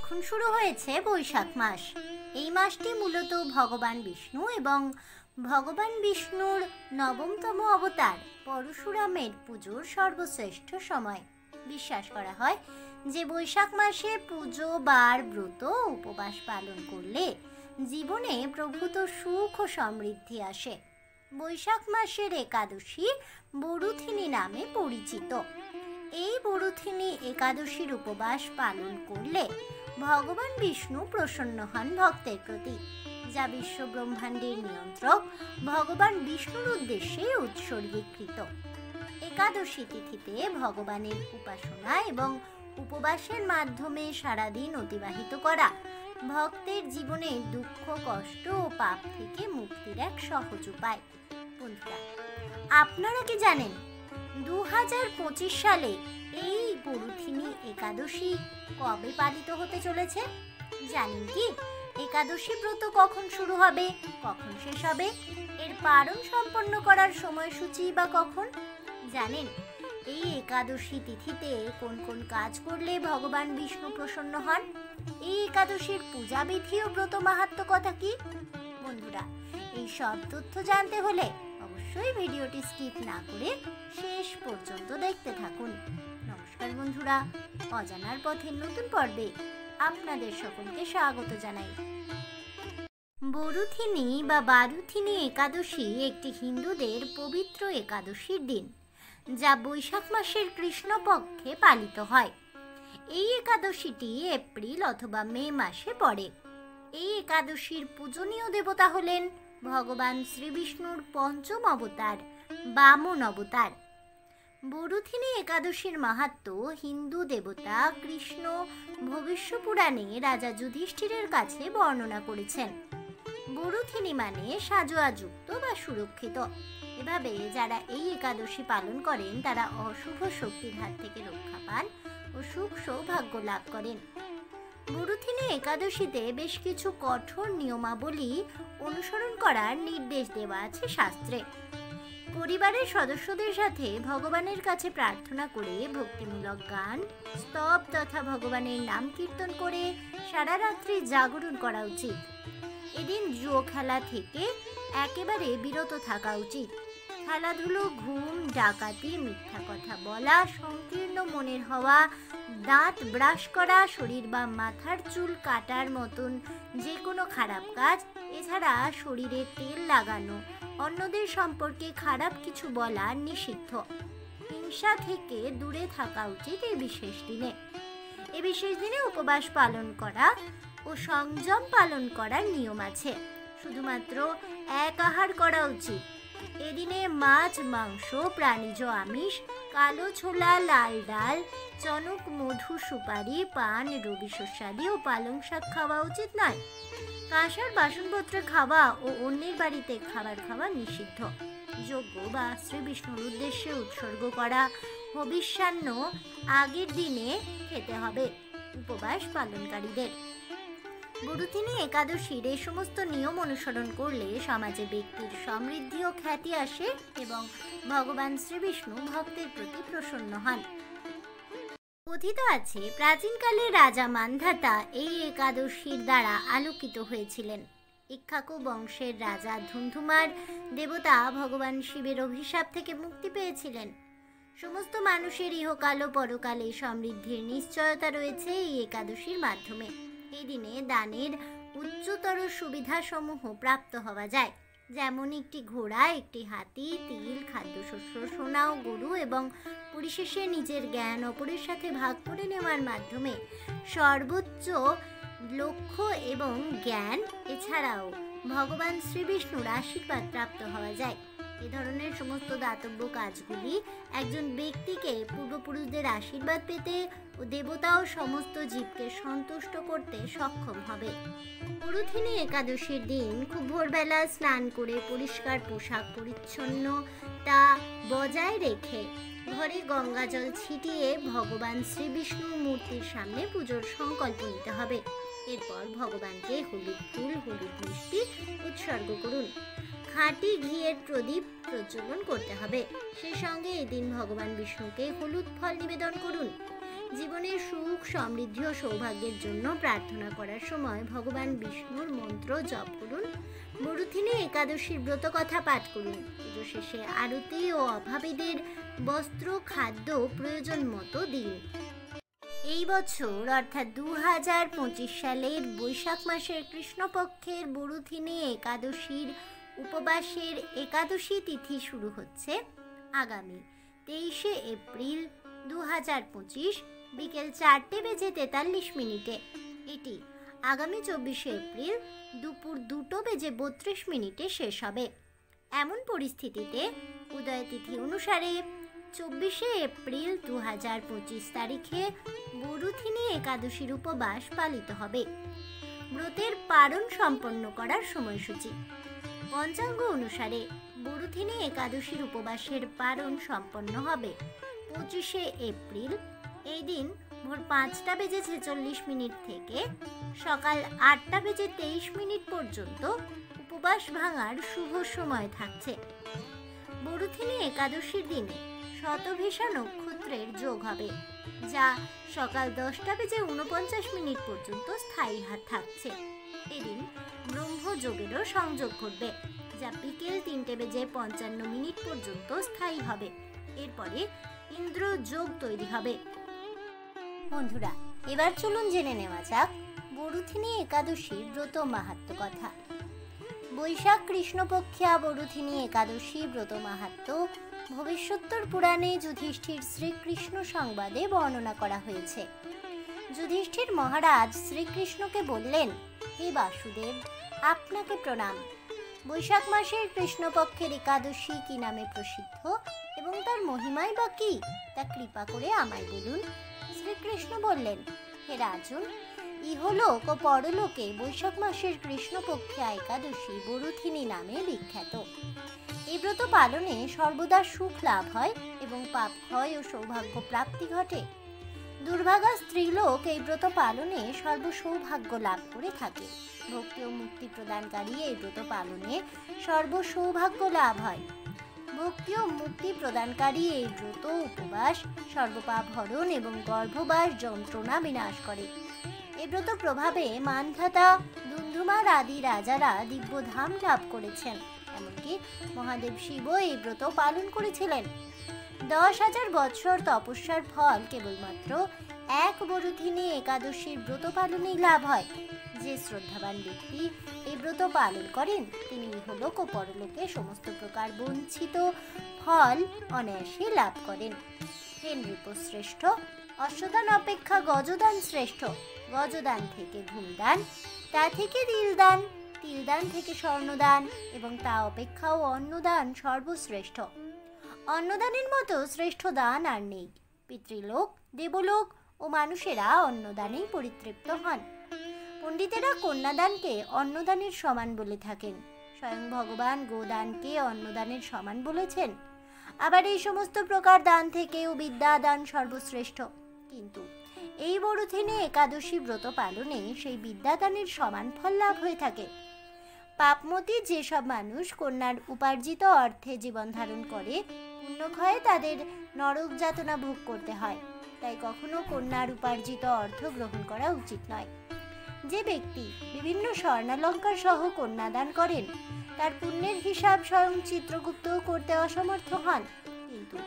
এখন শুরু হয়েছে বৈশাখ মাস। এই মাসটি মূলত ভগবান বিষ্ণু এবং ভগবান বিষ্ণুর নবমতম অবতার পরশুরামের পুজোর সর্বশ্রেষ্ঠ সময়। বিশ্বাস করা হয় যে বৈশাখ মাসে পুজো, বার, ব্রত, উপবাস পালন করলে জীবনে প্রভূত সুখ ও সমৃদ্ধি আসে। বৈশাখ মাসের একাদশী বরুথিনী নামে পরিচিত। এই বরুথিনী একাদশীর উপবাস পালন করলে ভগবান বিষ্ণু প্রসন্ন হন ভক্তের প্রতি, যা বিশ্ব ব্রহ্মাণ্ডের নিয়ন্ত্রক ভগবান বিষ্ণুর উদ্দেশ্যে উৎসর্গীকৃত। একাদশী তিথিতে ভগবানের উপাসনা এবং উপবাসের মাধ্যমে সারাদিন অতিবাহিত করা ভক্তের জীবনে দুঃখ, কষ্ট ও পাপ থেকে মুক্তির এক সহজ উপায়। বন্ধুরা, আপনারা কি জানেন 2025 সালে এই বরুথিনী একাদশী কবে পালিত হতে চলেছে? জানেন কি একাদশী ব্রত কখন শুরু হবে, কখন শেষ হবে, এর পালন সম্পন্ন করার সময়সূচি বা কখন? জানেন এই একাদশী তিথিতে কোন কোন কাজ করলে ভগবান বিষ্ণু প্রসন্ন হন? এই একাদশীর পূজাবিধি ও ব্রত মাহাত্ম্য কথা কি? বন্ধুরা, এই সব তথ্য জানতে হলে অবশ্যই ভিডিওটি স্কিপ না করে শেষ পর্যন্ত দেখতে থাকুন। নমস্কার বন্ধুরা, অজানার পথের নতুন পর্বে আপনাদের সকলকে স্বাগত জানাই। বরুথিনী বা বারুথিনী একাদশী একটি হিন্দুদের পবিত্র একাদশীর দিন, যা বৈশাখ মাসের কৃষ্ণপক্ষে পালিত হয়। এই একাদশীটি এপ্রিল অথবা মে মাসে পড়ে। এই একাদশীর পূজনীয় দেবতা হলেন ভগবান শ্রীবিষ্ণুর পঞ্চম অবতার বামন অবতার। বরুথিনী একাদশীর মাহাত্ম্য হিন্দু দেবতা কৃষ্ণ ভবিষ্য পুরাণে রাজা যুধিষ্ঠিরের কাছে বর্ণনা করেছেন। বরুথিনী মানে সাজোয়াযুক্ত বা সুরক্ষিত। এভাবে যারা এই একাদশী পালন করেন তারা অশুভ শক্তির হাত থেকে রক্ষা পান ও সুখ সৌভাগ্য লাভ করেন। বরুথিনী একাদশীতে বেশ কিছু কঠোর নিয়মাবলী অনুসরণ করার নির্দেশ দেওয়া আছে শাস্ত্রে। পরিবারের সদস্যদের সাথে ভগবানের কাছে প্রার্থনা করে ভক্তিমূলক গান, স্তব তথা ভগবানের নাম কীর্তন করে সারা রাত্রি জাগরণ করা উচিত। এদিন জুয়ো খেলা থেকে একেবারে বিরত থাকা উচিত। খেলাধুলো, ঘুম, ডাকাতি, মিথ্যা কথা বলা, সংকীর্ণ মনের হওয়া, দাঁত ব্রাশ করা, শরীর বা মাথার চুল কাটার মতন যে কোনো খারাপ কাজ, এছাড়া শরীরে তেল লাগানো, অন্যদের সম্পর্কে খারাপ কিছু বলা নিষিদ্ধ। হিংসা থেকে দূরে থাকা উচিত এই বিশেষ দিনে। এই বিশেষ দিনে উপবাস পালন করা ও সংযম পালন করার নিয়ম আছে। শুধুমাত্র এক আহার করা উচিত। এদিনে মাছ, মাংস, প্রাণীজ আমিষ, কালো ছোলা, লাল ডাল, চনক, মধু, সুপারি, পান, রবি শস্যাদি ও পালং শাক খাওয়া উচিত নয়। কাঁসার বাসনপত্রে খাওয়া ও অন্যের বাড়িতে খাবার খাওয়া নিষিদ্ধ। যজ্ঞ বা শ্রীবিষ্ণুর উদ্দেশ্যে উৎসর্গ করা হবিষ্যান্ন আগের দিনে খেতে হবে উপবাস পালনকারীদের। বরুথিনী একাদশীর এই সমস্ত নিয়ম অনুসরণ করলে সমাজে ব্যক্তির সমৃদ্ধি ও খ্যাতি আসে এবং ভগবান শ্রীবিষ্ণু ভক্তের প্রতি প্রসন্ন হন। কথিত আছে প্রাচীনকালে রাজা মান্ধাতা এই একাদশীর দ্বারা আলোকিত হয়েছিলেন। ইক্ষ্বাকু বংশের রাজা ধুন্ধুমার দেবতা ভগবান শিবের অভিশাপ থেকে মুক্তি পেয়েছিলেন। সমস্ত মানুষের ইহকাল ও পরকালে সমৃদ্ধির নিশ্চয়তা রয়েছে এই একাদশীর মাধ্যমে। এই দিনে দানের উচ্চতর সুবিধাসমূহ প্রাপ্ত হওয়া যায়, যেমন একটি ঘোড়া, একটি হাতি, তিল, খাদ্যশস্য, সোনা ও গরু এবং পরিশেষে নিজের জ্ঞান অপরের সাথে ভাগ করে নেওয়ার মাধ্যমে সর্বোচ্চ লক্ষ্য এবং জ্ঞান, এছাড়াও ভগবান শ্রীবিষ্ণুর আশীর্বাদ প্রাপ্ত হওয়া যায়। এ ধরনের সমস্ত দাতব্য কাজগুলি একজন ব্যক্তিকে পূর্বপুরুষদের আশীর্বাদ পেতে ও দেবতা ও সমস্ত জীবকে সন্তুষ্ট করতে সক্ষম হবে। বরুথিনী একাদশীর দিন খুব ভোরবেলা স্নান করে পরিষ্কার পোশাক পরিচ্ছন্নতা বজায় রেখে ঘরে গঙ্গা জল ছিটিয়ে ভগবান শ্রীবিষ্ণুর মূর্তির সামনে পুজোর সংকল্প নিতে হবে। এরপর ভগবানকে হলুদ ফুল, হলুদ মিষ্টি উৎসর্গ করুন। খাঁটি ঘিয়ের প্রদীপ প্রজ্বলন করতে হবে। সেই সঙ্গে এদিন ভগবান বিষ্ণুকে হলুদ ফল নিবেদন করুন। জীবনের সুখ, সমৃদ্ধি ও সৌভাগ্যের জন্য প্রার্থনা করার সময় ভগবান বিষ্ণুর মন্ত্র জপ করুন। বরুথিনী একাদশীর ব্রত কথা পাঠ করুন। পুজো শেষে আরতি ও অভাবীদের বস্ত্র, খাদ্য প্রয়োজন মতো দিন। এই বছর অর্থাৎ 2025 সালের বৈশাখ মাসের কৃষ্ণপক্ষের বরুথিনী একাদশীর উপবাসের একাদশী তিথি শুরু হচ্ছে আগামী 23শে এপ্রিল 2025 বিকেল 4:43 এটি আগামী 24শে এপ্রিল দুপুর 2:32 শেষ হবে। এমন পরিস্থিতিতে উদয় তিথি অনুসারে 24শে এপ্রিল 2025 তারিখে বরুথিনী একাদশীর উপবাস পালিত হবে। ব্রতের পারণ সম্পন্ন করার সময়সূচি। পঞ্চাঙ্গ অনুসারে বরুথিনী একাদশীর উপবাসের পারণ সম্পন্ন হবে 25শে এপ্রিল। এই দিন ভোর 5:46 থেকে সকাল 8:23 পর্যন্ত উপবাস ভাঙার শুভ সময় থাকছে। বরুথিনী একাদশীর দিনে শতভিষা নক্ষত্রের যোগ হবে, যা সকাল 10:49 পর্যন্ত স্থায়ী থাকছে। এদিন ব্রহ্মযোগেরও সংযোগ ঘটবে, যা বিকেল 3:55 পর্যন্ত স্থায়ী হবে। এরপরে ইন্দ্র যোগ তৈরি হবে। বন্ধুরা, এবার চলুন জেনে নেওয়া যাক বরুথিনী একাদশীর ব্রত মাহাত্ম্য কথা। বৈশাখ কৃষ্ণপক্ষিয়া বরুথিনী একাদশী ব্রত মাহাত্ম্য ভবিষ্যোত্তর পুরাণে যুধিষ্ঠির শ্রীকৃষ্ণ সংবাদে বর্ণনা করা হয়েছে। যুধিষ্ঠির মহারাজ শ্রীকৃষ্ণকে বললেন, হে বাসুদেব, আপনাকে প্রণাম। বৈশাখ মাসের কৃষ্ণপক্ষের একাদশী কি নামে প্রসিদ্ধ এবং তার মহিমাই বা কি, তা কৃপা করে আমায় বলুন। শ্রীকৃষ্ণ বললেন, হে রাজন, ইহলোক ও পরলোকে বৈশাখ মাসের কৃষ্ণপক্ষিয়া একাদশী বরুথিনী নামে বিখ্যাত। এই ব্রত পালনে সর্বদা সুখ লাভ হয় এবং পাপ ক্ষয় ও সৌভাগ্য প্রাপ্তি ঘটে। দুর্ভাগা স্ত্রীলোক এই ব্রত পালনে সর্বসৌভাগ্য লাভ করে থাকে। ভক্তি ও মুক্তি প্রদানকারী এই ব্রত পালনে সর্বসৌভাগ্য লাভ হয়। ভক্তি ও মুক্তি প্রদানকারী এই ব্রত উপবাস সর্বপাপ হরণ এবং গর্ভবাস যন্ত্রণা বিনাশ করে। এই ব্রত প্রভাবে মানধাতা, ধুন্ধুমার আদি রাজারা দিব্যধাম লাভ করেছেন। এমনকি মহাদেব শিবও এই ব্রত পালন করেছিলেন। 10,000 বৎসর তপস্যার ফল কেবলমাত্র এক বরুথিনী একাদশীর ব্রত পালনেই লাভ হয়। যে শ্রদ্ধাবান ব্যক্তি এই ব্রত পালন করেন তিনি ইহলোক ও পরলোকে সমস্ত প্রকার বঞ্চিত ফল অনায়াসে লাভ করেন। হে নৃপ শ্রেষ্ঠ, অশ্বদান অপেক্ষা গজদান শ্রেষ্ঠ। গজদান থেকে ধূমদান, তা থেকে তিলদান, তিলদান থেকে স্বর্ণদান এবং তা অপেক্ষাও অন্নদান সর্বশ্রেষ্ঠ। অন্নদানের মতো শ্রেষ্ঠ দান আর নেই। পিতৃলোক, দেবলোক ও মানুষেরা অন্নদানেই পরিতৃপ্ত হন। পণ্ডিতেরা কন্যাদানকে অন্নদানের সমান বলে থাকেন। স্বয়ং ভগবান গোদানকে অন্নদানের সমান বলেছেন। আবার এই সমস্ত প্রকার দান থেকেও বিদ্যাদান সর্বশ্রেষ্ঠ। কিন্তু এই বরুথিনী একাদশী ব্রত পালনে সেই বিদ্যাদানের সমান ফল লাভ হয়ে থাকে। পাপমতী যেসব মানুষ কন্যার উপার্জিত অর্থে জীবন ধারণ করে, পুণ্যক্ষয়ে তাদের নরক যাতনা ভোগ করতে হয়। তাই কখনো কন্যার উপার্জিত অর্থ গ্রহণ করা উচিত নয়। যে ব্যক্তি বিভিন্ন স্বর্ণালঙ্কার সহ কন্যাদান করেন তার পুণ্যের হিসাব স্বয়ং চিত্রগুপ্তও করতে অসমর্থ হন। কিন্তু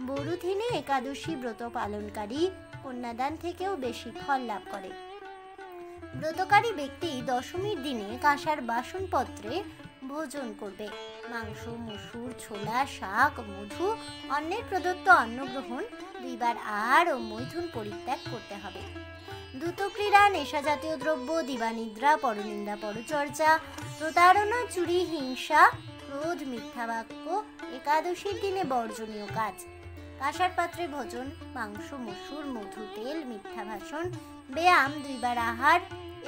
বরুথিনী একাদশী ব্রত পালনকারী কন্যাদান থেকেও বেশি ফল লাভ করে। ব্রতকারী ব্যক্তি দশমীর দিনে কাঁসার বাসনপত্রে ভোজন করবে। মাংস, মসুর, ছোলা, শাক, মধু, অন্যের প্রদত্ত অন্ন গ্রহণ, 2 বার আহার ও মৈথুন পরিত্যাগ করতে হবে। দ্রুতক্রীড়া, নেশাজাতীয় দ্রব্য, দিবানিদ্রা, পরনিন্দা, পরচর্চা, প্রতারণা, চুরি, হিংসা, ক্রোধ, মিথ্যা বাক্য একাদশীর দিনে বর্জনীয় কাজ। কাঁসার পাত্রে ভোজন, মাংস, মসুর, মধু, তেল, মিথ্যা ভাষণ, ব্যায়াম, 2 বার আহার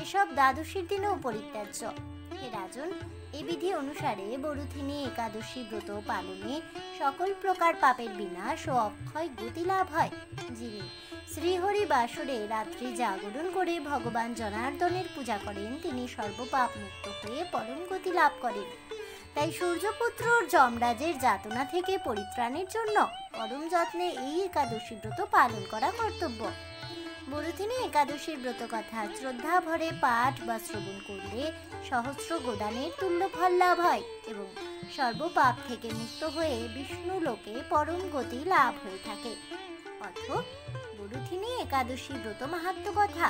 এসব দ্বাদশীর দিনেও পরিত্যাজ্য। হে রাজন, এই বিধি অনুসারে বরুথিনী একাদশী ব্রত পালনে সকল প্রকার পাপের বিনাশ ও অক্ষয় গতি লাভ হয়। যিনি শ্রীহরি বাসরে রাত্রি জাগরণ করে ভগবান জনার্দনের পূজা করেন তিনি সর্বপাপ মুক্ত হয়ে পরম গতি লাভ করেন। তাই সূর্যপুত্র যমরাজের যাতনা থেকে পরিত্রাণের জন্য পরম যত্নে এই একাদশী ব্রত পালন করা কর্তব্য। বরুথিনী একাদশীর ব্রতকথা শ্রদ্ধা ভরে পাঠ বা শ্রবণ করলে সহস্র গোদানের তুল্য ফল লাভ হয় এবং সর্বপাপ থেকে মুক্ত হয়ে বিষ্ণু লোকে পরম গতি লাভ হয়ে থাকে। অথ বরুথিনী একাদশী ব্রত মাহাত্ম্য কথা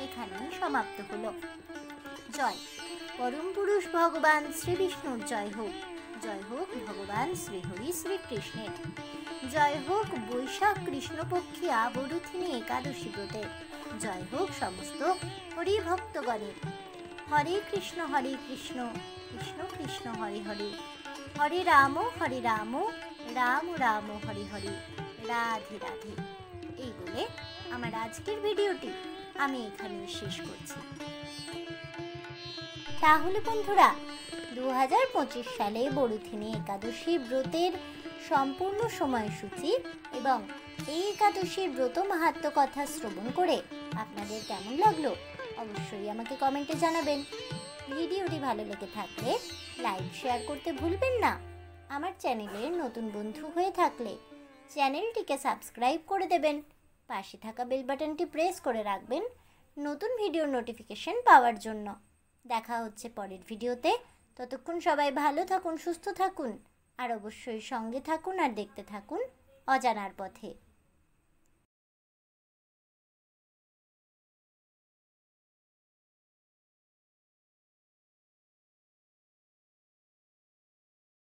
এখানেই সমাপ্ত হলো। জয় পরম পুরুষ ভগবান শ্রী বিষ্ণুর জয় হোক। জয় হোক ভগবান শ্রীহরি শ্রীকৃষ্ণের। জয় হোক বৈশাখ কৃষ্ণপক্ষিয়া বরুথিনী একাদশী ব্রতের। জয় হোক সমস্ত হরি ভক্তগণের। হরে কৃষ্ণ কৃষ্ণ কৃষ্ণ হরে হরে, হরে রাম রাম রাম হরে হরে, রাধে রাধে। এই বলে আমার আজকের ভিডিওটি আমি এখানে শেষ করছি। তাহলে বন্ধুরা 2025 সালে বরুথিনী একাদশী ব্রতের সম্পূর্ণ সময়সূচি এবং এই একাদশীর ব্রত মাহাত্ম্য কথা শ্রবণ করে আপনাদের কেমন লাগলো অবশ্যই আমাকে কমেন্টে জানাবেন। ভিডিওটি ভালো লেগে থাকলে লাইক শেয়ার করতে ভুলবেন না। আমার চ্যানেলের নতুন বন্ধু হয়ে থাকলে চ্যানেলটিকে সাবস্ক্রাইব করে দেবেন। পাশে থাকা বেল বাটনটি প্রেস করে রাখবেন নতুন ভিডিওর নোটিফিকেশন পাওয়ার জন্য। দেখা হচ্ছে পরের ভিডিওতে। ততক্ষণ সবাই ভালো থাকুন, সুস্থ থাকুন আর অবশ্যই সঙ্গে থাকুন আর দেখতে থাকুন অজানার পথে।